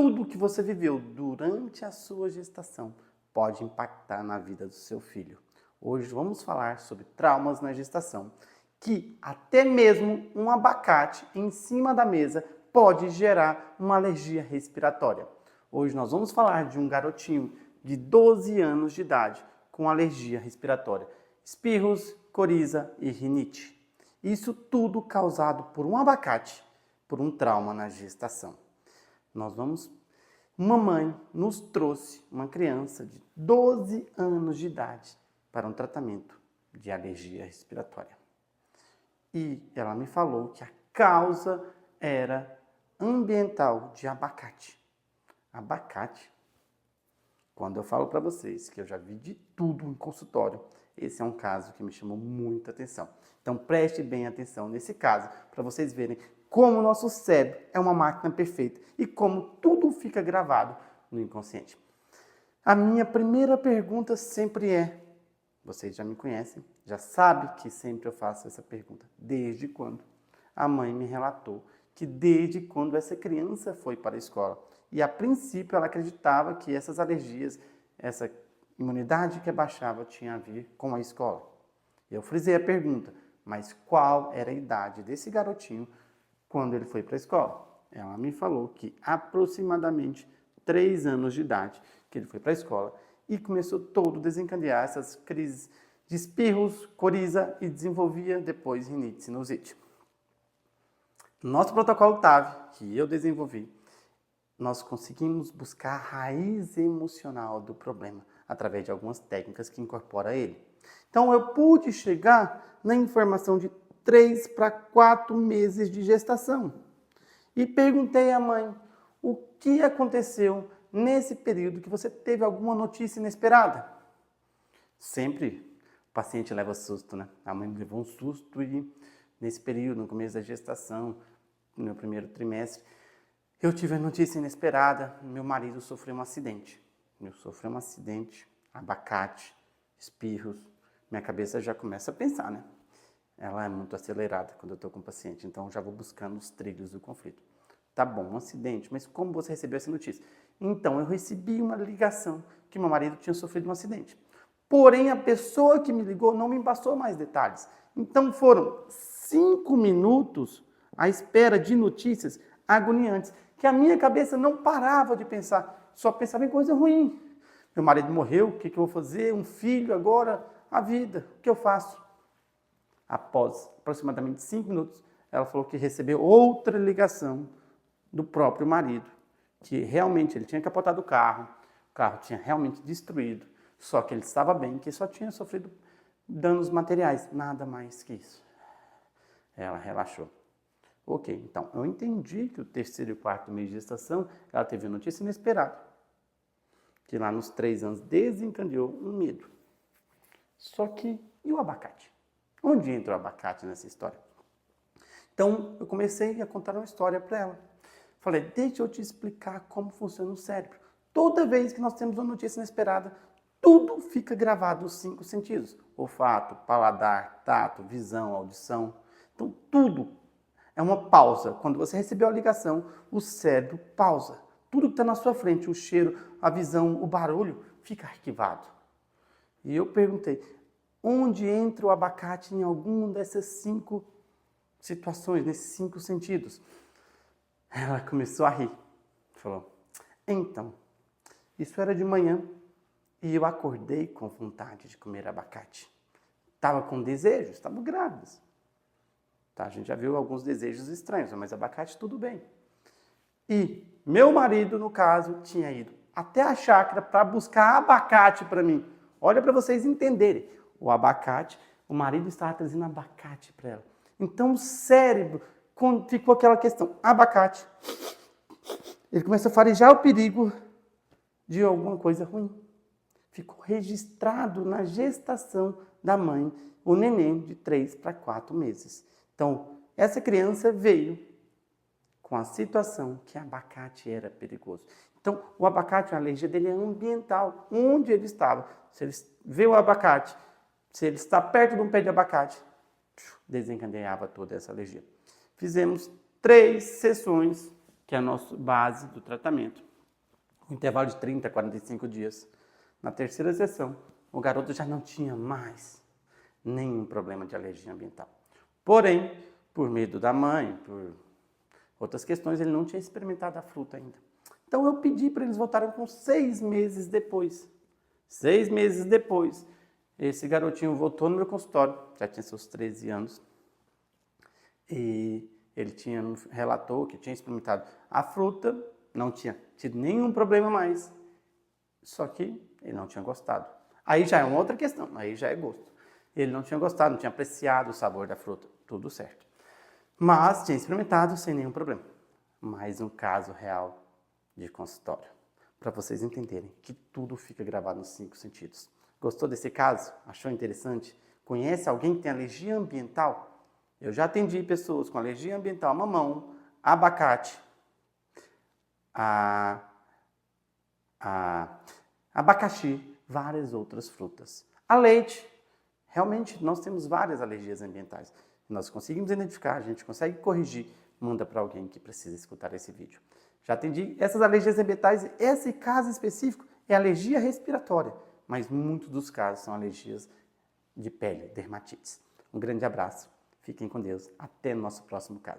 tudo que você viveu durante a sua gestação pode impactar na vida do seu filho. Hoje vamos falar sobre traumas na gestação, que até mesmo um abacate em cima da mesa pode gerar uma alergia respiratória. Hoje nós vamos falar de um garotinho de 12 anos de idade com alergia respiratória, espirros, coriza e rinite. Isso tudo causado por um abacate, por um trauma na gestação. Uma mãe nos trouxe uma criança de 12 anos de idade para um tratamento de alergia respiratória. E ela me falou que a causa era ambiental de abacate. Abacate, quando eu falo para vocês que eu já vi de tudo em consultório, esse é um caso que me chamou muita atenção. Então preste bem atenção nesse caso, para vocês verem como o nosso cérebro é uma máquina perfeita e como tudo fica gravado no inconsciente. A minha primeira pergunta sempre é, vocês já me conhecem, já sabem que sempre eu faço essa pergunta. Desde quando? A mãe me relatou que desde quando essa criança foi para a escola. E a princípio ela acreditava que essas alergias, essa imunidade que abaixava tinha a ver com a escola. Eu frisei a pergunta, mas qual era a idade desse garotinho quando ele foi para a escola? Ela me falou que aproximadamente 3 anos de idade que ele foi para a escola e começou todo a desencadear essas crises de espirros, coriza e desenvolvia depois rinite, sinusite. Nosso protocolo TAV, que eu desenvolvi, nós conseguimos buscar a raiz emocional do problema através de algumas técnicas que incorporam ele. Então eu pude chegar na informação de 3 para 4 meses de gestação e perguntei à mãe o que aconteceu nesse período que você teve alguma notícia inesperada. Sempre o paciente leva susto, né? A mãe levou um susto e nesse período, no começo da gestação, no meu primeiro trimestre, eu tive a notícia inesperada, meu marido sofreu um acidente. Abacate, espirros, minha cabeça já começa a pensar, né? Ela é muito acelerada quando eu estou com o paciente, então já vou buscando os trilhos do conflito. Tá bom, um acidente, mas como você recebeu essa notícia? Então, eu recebi uma ligação que meu marido tinha sofrido um acidente. Porém, a pessoa que me ligou não me passou mais detalhes. Então, foram 5 minutos à espera de notícias agoniantes, que a minha cabeça não parava de pensar, só pensava em coisa ruim. Meu marido morreu, o que eu vou fazer? Um filho agora, a vida, o que eu faço? Após aproximadamente 5 minutos, ela falou que recebeu outra ligação do próprio marido, que realmente ele tinha capotado o carro tinha realmente destruído, só que ele estava bem, que só tinha sofrido danos materiais, nada mais que isso. Ela relaxou. Ok, então eu entendi que o 3º e 4º mês de gestação, ela teve uma notícia inesperada, que lá nos 3 anos desencadeou um medo. Só que, e o abacate? Onde entra o abacate nessa história? Então, eu comecei a contar uma história para ela. Falei, deixa eu te explicar como funciona o cérebro. Toda vez que nós temos uma notícia inesperada, tudo fica gravado nos 5 sentidos. Olfato, paladar, tato, visão, audição. Então, tudo é uma pausa. Quando você recebeu a ligação, o cérebro pausa. Tudo que está na sua frente, o cheiro, a visão, o barulho, fica arquivado. E eu perguntei, onde entra o abacate em alguma dessas 5 situações, nesses 5 sentidos? Ela começou a rir. Falou, então, isso era de manhã e eu acordei com vontade de comer abacate. Estava com desejos, estava grávida. Tá, a gente já viu alguns desejos estranhos, mas abacate tudo bem. E meu marido, no caso, tinha ido até a chácara para buscar abacate para mim. Olha para vocês entenderem. O abacate, o marido estava trazendo abacate para ela. Então o cérebro ficou aquela questão, abacate. Ele começa a farejar o perigo de alguma coisa ruim. Ficou registrado na gestação da mãe, o neném de 3 para 4 meses. Então, essa criança veio com a situação que abacate era perigoso. Então, o abacate, a alergia dele é ambiental, onde ele estava. Se ele vê o abacate, se ele está perto de um pé de abacate, desencadeava toda essa alergia. Fizemos 3 sessões, que é a nossa base do tratamento. um intervalo de 30, 45 dias. Na terceira sessão, o garoto já não tinha mais nenhum problema de alergia ambiental. Porém, por medo da mãe, por outras questões, ele não tinha experimentado a fruta ainda. Então eu pedi para eles voltarem com 6 meses depois. 6 meses depois, esse garotinho voltou no meu consultório, já tinha seus 13 anos, e ele relatou que tinha experimentado a fruta, não tinha tido nenhum problema mais, só que ele não tinha gostado. Aí já é uma outra questão, aí já é gosto. Ele não tinha gostado, não tinha apreciado o sabor da fruta, tudo certo. Mas tinha experimentado sem nenhum problema. Mais um caso real de consultório, para vocês entenderem que tudo fica gravado nos 5 sentidos. Gostou desse caso? Achou interessante? Conhece alguém que tem alergia ambiental? Eu já atendi pessoas com alergia ambiental a mamão, a abacate, a abacaxi, várias outras frutas. A leite. Realmente, nós temos várias alergias ambientais. Nós conseguimos identificar, a gente consegue corrigir, manda para alguém que precisa escutar esse vídeo. Já atendi essas alergias ambientais, esse caso específico é alergia respiratória, mas muitos dos casos são alergias de pele, dermatites. Um grande abraço, fiquem com Deus, até no nosso próximo caso.